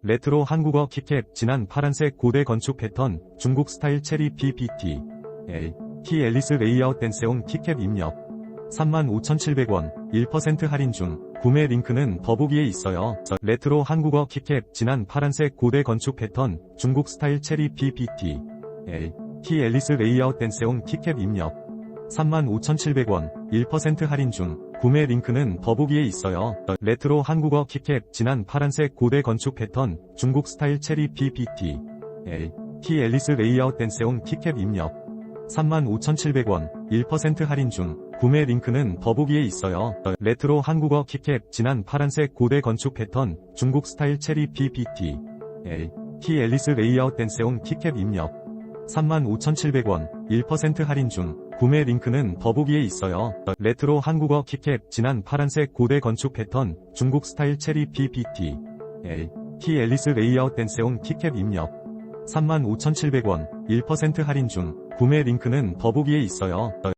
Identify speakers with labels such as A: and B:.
A: 레트로 한국어 키캡 진한 파란색 고대 건축 패턴 중국 스타일 체리 PPT A T 앨리스 레이아웃 댄세온 키캡 입력 35,700원 1% 할인 중 구매 링크는 더보기에 있어요. 레트로 한국어 키캡 진한 파란색 고대 건축 패턴 중국 스타일 체리 PPT A T 앨리스 레이아웃 댄세온 키캡 입력 35,700원 1% 할인 중 구매 링크는 더보기에 있어요. 레트로 한국어 키캡 진한 파란색 고대 건축 패턴 중국 스타일 체리 PPT A T 앨리스 레이아웃 댄세온 키캡 입력 35,700원 1% 할인 중 구매 링크는 더보기에 있어요. 레트로 한국어 키캡 진한 파란색 고대 건축 패턴 중국 스타일 체리 PPT A T 앨리스 레이아웃 댄세온 키캡 입력 35,700원 1% 할인 중 구매 링크는 더보기에 있어요. 레트로 한국어 키캡 진한 파란색 고대 건축 패턴 중국 스타일 체리 PPT A T 앨리스 레이아웃 댄세온 키캡 입력 35,700원 1% 할인 중 구매 링크는 더보기에 있어요.